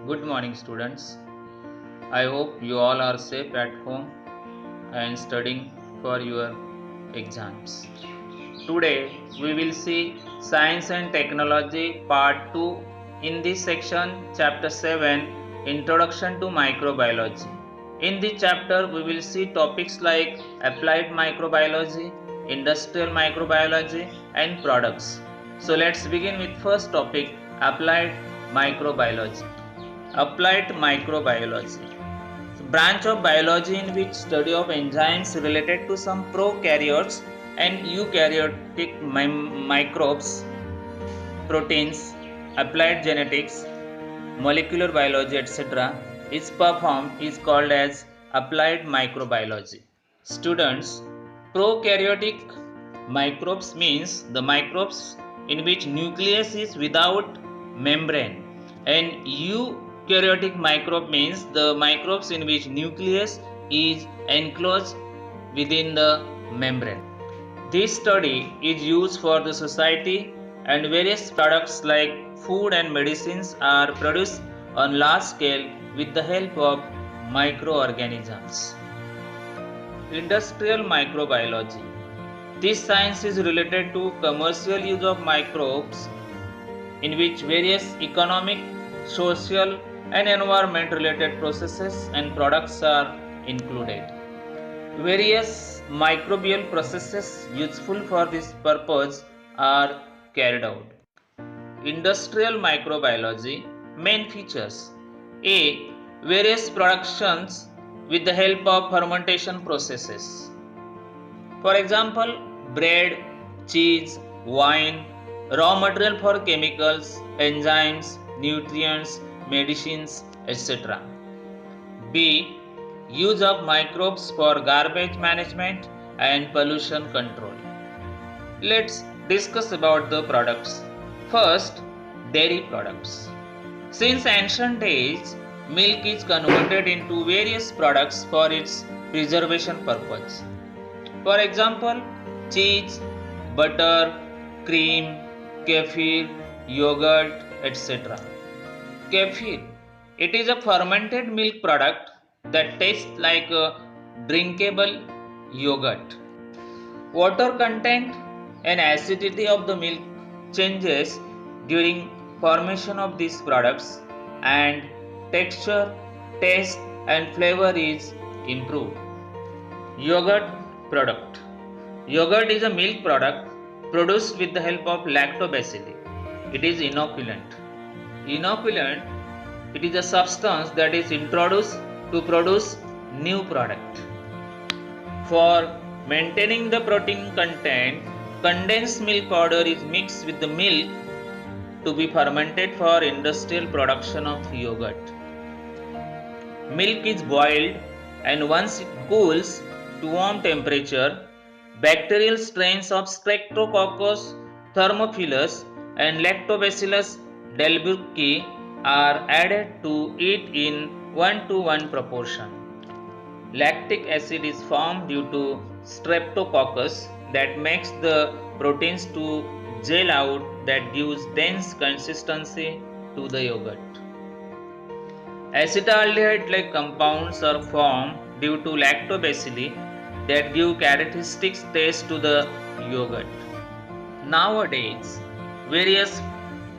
Good morning, students. I hope you all are safe at home and studying for your exams. Today, we will see Science and Technology Part 2. In this section, Chapter 7 Introduction to Microbiology. In this chapter, we will see topics like Applied Microbiology, Industrial Microbiology, and Products. So, let's begin with first topic Applied Microbiology. Applied microbiology, branch of biology in which study of enzymes related to some prokaryotes and eukaryotic microbes, proteins, applied genetics, molecular biology, etc. is performed is called as applied microbiology. Students, prokaryotic microbes means the microbes in which nucleus is without membrane, and eukaryotic microbe means the microbes in which nucleus is enclosed within the membrane. This study is used for the society, and various products like food and medicines are produced on large scale with the help of microorganisms. Industrial microbiology. This science is related to commercial use of microbes in which various economic, social and environment related processes and products are included. Various microbial processes useful for this purpose are carried out. Industrial microbiology main features: A. Various productions with the help of fermentation processes. For example, bread, cheese, wine, raw material for chemicals, enzymes, nutrients, medicines, etc. B. Use of microbes for garbage management and pollution control. Let's discuss about the products. First, dairy products. Since ancient days, milk is converted into various products for its preservation purpose. For example, cheese, butter, cream, kefir, yogurt, etc. Kefir. It is a fermented milk product that tastes like a drinkable yogurt. Water content and acidity of the milk changes during formation of these products, and texture, taste and flavor is improved. Yogurt product. Yogurt is a milk product produced with the help of lactobacilli. It is inoculant. Inoculant, it is a substance that is introduced to produce new product. For maintaining the protein content, condensed milk powder is mixed with the milk to be fermented for industrial production of yogurt. Milk is boiled, and once it cools to warm temperature, bacterial strains of Streptococcus thermophilus and Lactobacillus delbrueckii are added to it in 1:1 proportion. Lactic acid is formed due to Streptococcus that makes the proteins to gel out, that gives dense consistency to the yogurt. Acetaldehyde-like compounds are formed due to lactobacilli that give characteristic taste to the yogurt. Nowadays, various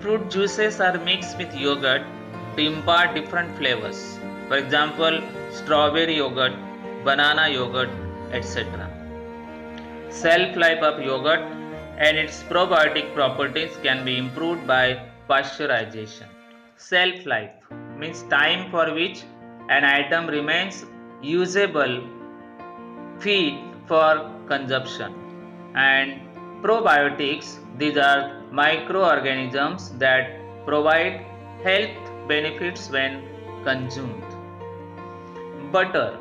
fruit juices are mixed with yogurt to impart different flavors. For example, strawberry yogurt, banana yogurt, etc. Shelf life of yogurt and its probiotic properties can be improved by pasteurization. Shelf life means time for which an item remains usable fit for consumption. And probiotics, these are microorganisms that provide health benefits when consumed. Butter.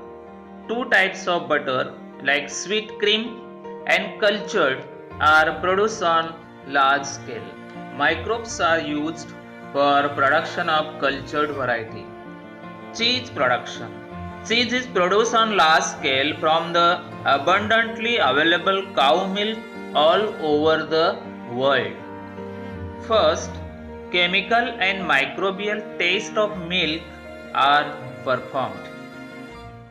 Two types of butter like sweet cream and cultured are produced on large scale. Microbes are used for production of cultured variety. Cheese production. Cheese is produced on large scale from the abundantly available cow milk all over the world. First, chemical and microbial taste of milk are performed.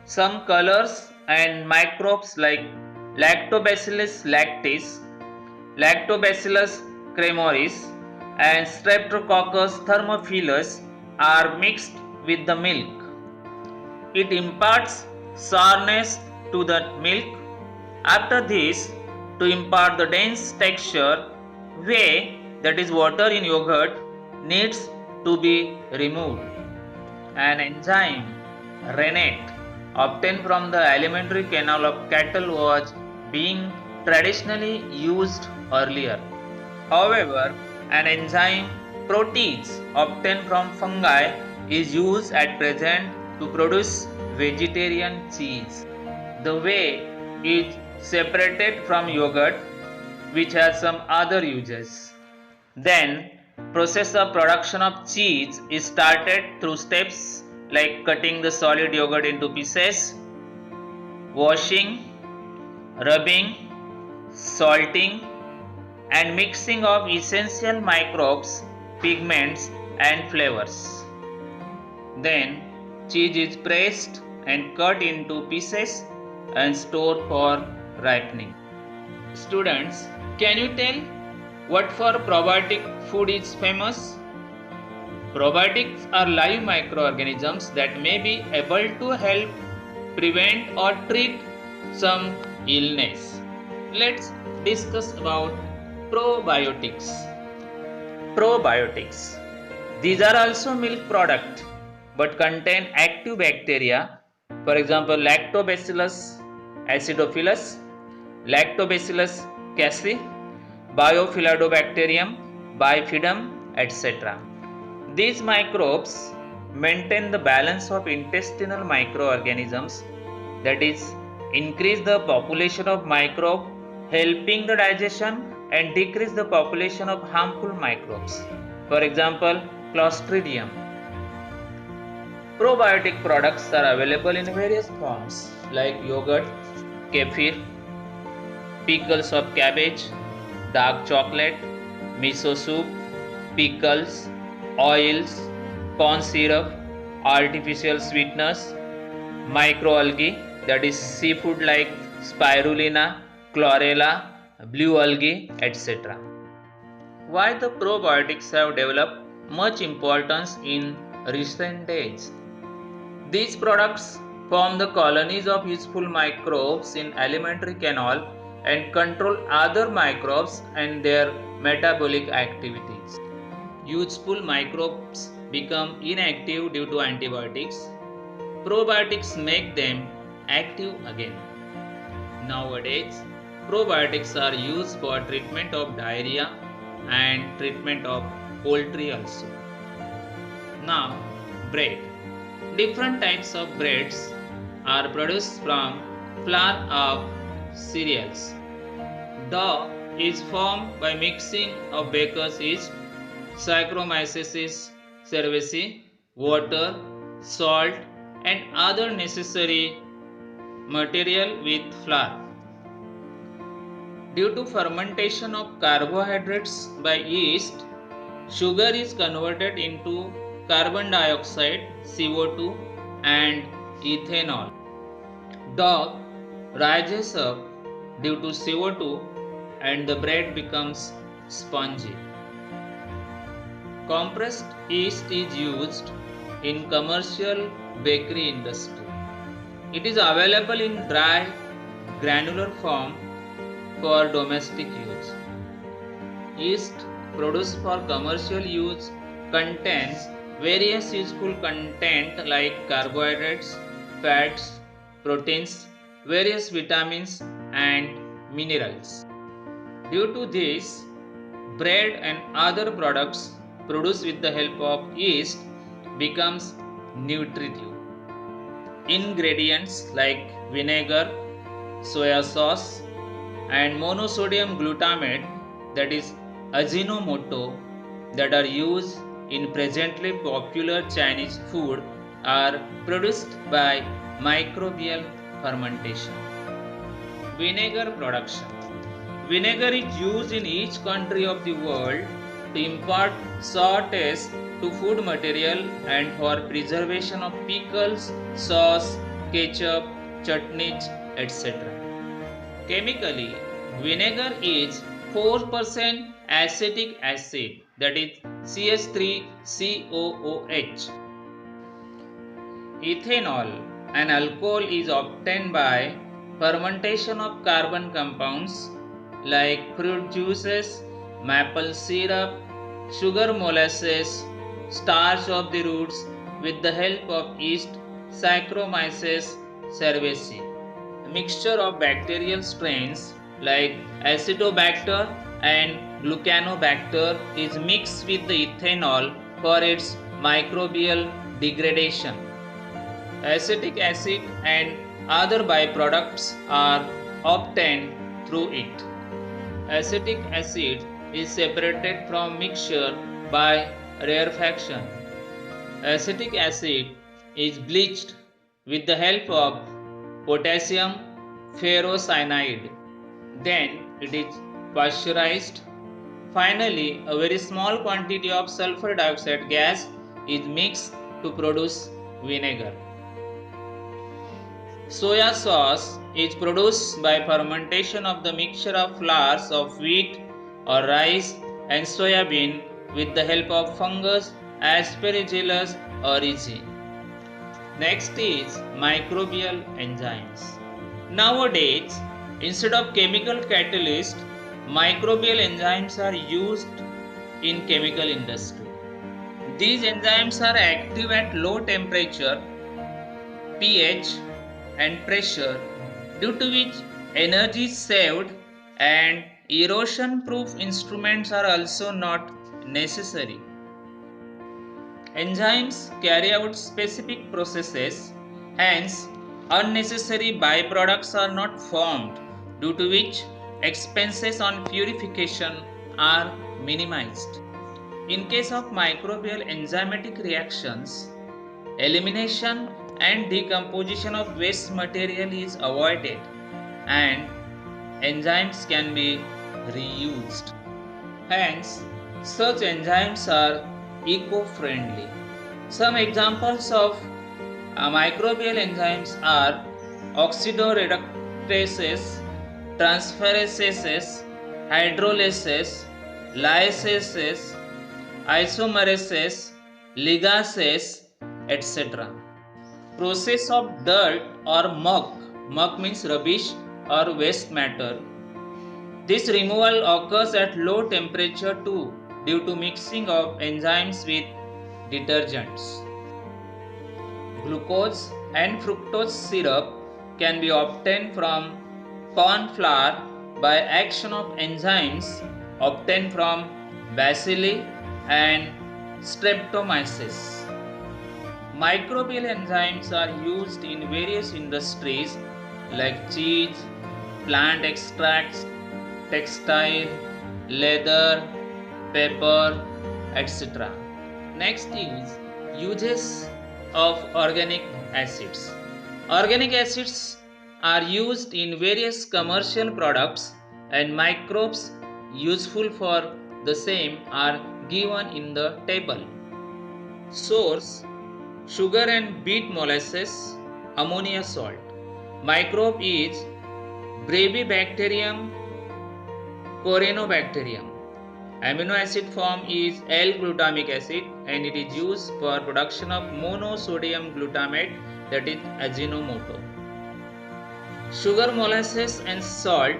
Some colors and microbes like Lactobacillus lactis, Lactobacillus cremoris, and Streptococcus thermophilus are mixed with the milk. It imparts sourness to the milk. After this, to impart the dense texture, whey, that is water in yogurt, needs to be removed. An enzyme, rennet, obtained from the alimentary canal of cattle was being traditionally used earlier. However, an enzyme, protease, obtained from fungi is used at present to produce vegetarian cheese. The whey is separated from yogurt, which has some other uses. Then, process of production of cheese is started through steps like cutting the solid yogurt into pieces, washing, rubbing, salting, and mixing of essential microbes, pigments, and flavors. Then, cheese is pressed and cut into pieces and stored for ripening. Students, can you tell what for probiotic food is famous? Probiotics are live microorganisms that may be able to help prevent or treat some illness. Let's discuss about probiotics. Probiotics. These are also milk products but contain active bacteria, for example Lactobacillus acidophilus, Lactobacillus casei, Bifidobacterium, bifidum, etc. These microbes maintain the balance of intestinal microorganisms, that is, increase the population of microbe helping the digestion and decrease the population of harmful microbes, for example Clostridium. Probiotic products are available in various forms like yogurt, kefir, pickles of cabbage, dark chocolate, miso soup, pickles, oils, corn syrup, artificial sweeteners, microalgae, that is seafood like spirulina, chlorella, blue algae, etc. Why the probiotics have developed much importance in recent days? These products form the colonies of useful microbes in alimentary canal and control other microbes and their metabolic activities. Useful microbes become inactive due to antibiotics. Probiotics make them active again. Nowadays, probiotics are used for treatment of diarrhea and treatment of poultry also. Now, bread. Different types of breads are produced from flour of cereals. Dough is formed by mixing of baker's yeast, Saccharomyces cerevisiae, water, salt, and other necessary material with flour. Due to fermentation of carbohydrates by yeast, sugar is converted into carbon dioxide, CO2, and ethanol. Dough rises up due to CO2 and the bread becomes spongy. Compressed yeast is used in commercial bakery industry. It is available in dry granular form for domestic use. Yeast produced for commercial use contains various useful content like carbohydrates, fats, proteins, various vitamins and minerals. Due to this, bread and other products produced with the help of yeast becomes nutritive. Ingredients like vinegar, soya sauce and monosodium glutamate, that is Ajinomoto, that are used in presently popular Chinese food are produced by microbial fermentation. Vinegar production. Vinegar is used in each country of the world to impart sour taste to food material and for preservation of pickles, sauce, ketchup, chutneys, etc. Chemically, vinegar is 4% acetic acid, that is CH3COOH. Ethanol, an alcohol, is obtained by fermentation of carbon compounds like fruit juices, maple syrup, sugar molasses, starch of the roots with the help of yeast Saccharomyces cerevisiae. A mixture of bacterial strains like Acidobacter and Glucanobacter is mixed with the ethanol for its microbial degradation. Acetic acid and other byproducts are obtained through it. Acetic acid is separated from mixture by rarefaction. Acetic acid is bleached with the help of potassium ferrocyanide. Then it is pasteurized. Finally, a very small quantity of sulfur dioxide gas is mixed to produce vinegar. Soya sauce is produced by fermentation of the mixture of flours of wheat or rice and soya bean with the help of fungus Aspergillus oryzae. Next is microbial enzymes. Nowadays, instead of chemical catalyst, microbial enzymes are used in chemical industry. These enzymes are active at low temperature, pH and pressure, due to which energy is saved and erosion proof instruments are also not necessary. Enzymes carry out specific processes, hence unnecessary byproducts are not formed, due to which expenses on purification are minimized. In case of microbial enzymatic reactions, elimination and decomposition of waste material is avoided and enzymes can be reused. Hence, such enzymes are eco-friendly. Some examples of microbial enzymes are oxidoreductases, transferases, hydrolases, lyases, isomerases, ligases, etc. Process of dirt or muck. Muck means rubbish or waste matter. This removal occurs at low temperature too, due to mixing of enzymes with detergents. Glucose and fructose syrup can be obtained from corn flour by action of enzymes obtained from bacilli and streptomyces. Microbial enzymes are used in various industries like cheese, plant extracts, textile, leather, paper, etc. Next is uses of organic acids. Organic acids are used in various commercial products and microbes useful for the same are given in the table. Source: sugar and beet molasses, ammonia salt. Microbe is Brevibacterium corynebacterium. Amino acid form is L-glutamic acid and it is used for production of monosodium glutamate, that is Ajinomoto. Sugar, molasses and salt.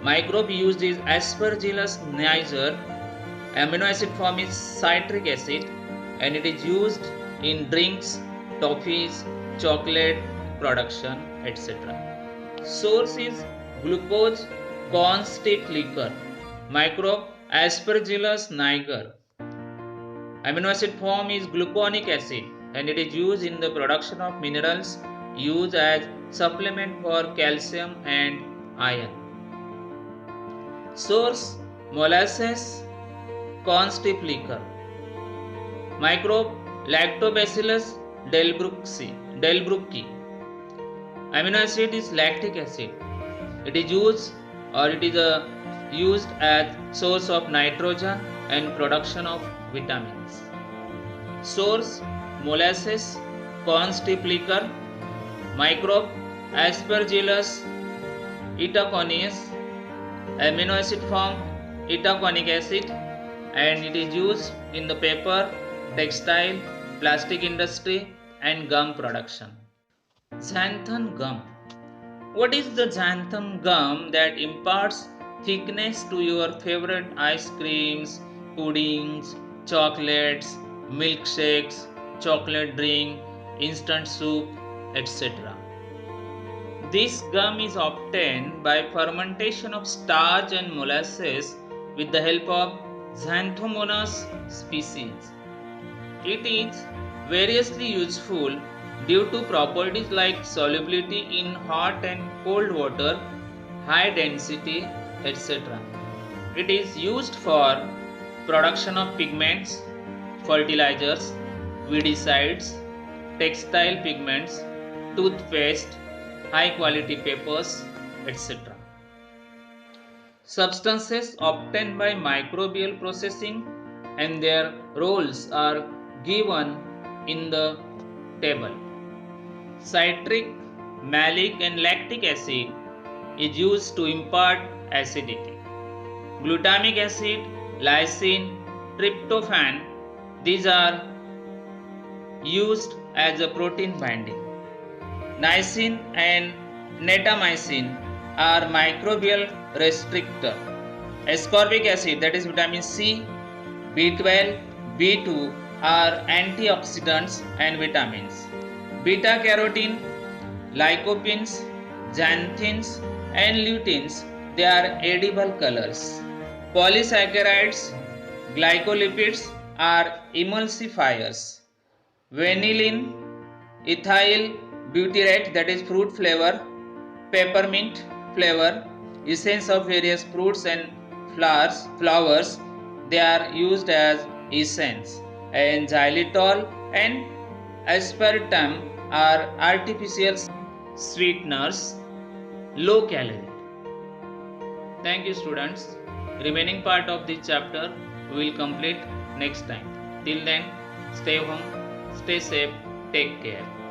Microbe used is Aspergillus niger. Amino acid form is citric acid and it is used in drinks, toffees, chocolate production, etc. Source is glucose corn stick liquor. Microbe Aspergillus niger. Amino acid form is gluconic acid and it is used in the production of minerals used as supplement for calcium and iron. Source: molasses corn stick liquor. Microbe Lactobacillus delbrueckii. Amino acid is lactic acid. It is used as source of nitrogen and production of vitamins. Source: molasses, corn strip liquor. Microbe: Aspergillus itaconis. Amino acid form: itaconic acid, and it is used in the paper, textile, plastic industry and gum production. Xanthan gum. What is the xanthan gum that imparts thickness to your favorite ice creams, puddings, chocolates, milkshakes, chocolate drink, instant soup, etc.? This gum is obtained by fermentation of starch and molasses with the help of Xanthomonas species. It is variously useful due to properties like solubility in hot and cold water, high density, etc. It is used for production of pigments, fertilizers, weedicides, textile pigments, toothpaste, high quality papers, etc. Substances obtained by microbial processing and their roles are given in the table. Citric, malic and lactic acid is used to impart acidity. Glutamic acid, lysine, tryptophan, these are used as a protein binding. Niacin and natamycin are microbial restrictor. Ascorbic acid, that is vitamin C, B12, B2 are antioxidants and vitamins. Beta carotene, lycopene, xanthines and luteins, they are edible colors. Polysaccharides, glycolipids are emulsifiers. Vanillin, ethyl butyrate, that is fruit flavor, peppermint flavor, essence of various fruits and flowers, they are used as essence, and xylitol and aspartame are artificial sweeteners, low calorie. Thank you students. Remaining part of this chapter we will complete next time. Till then, stay home, stay safe, take care.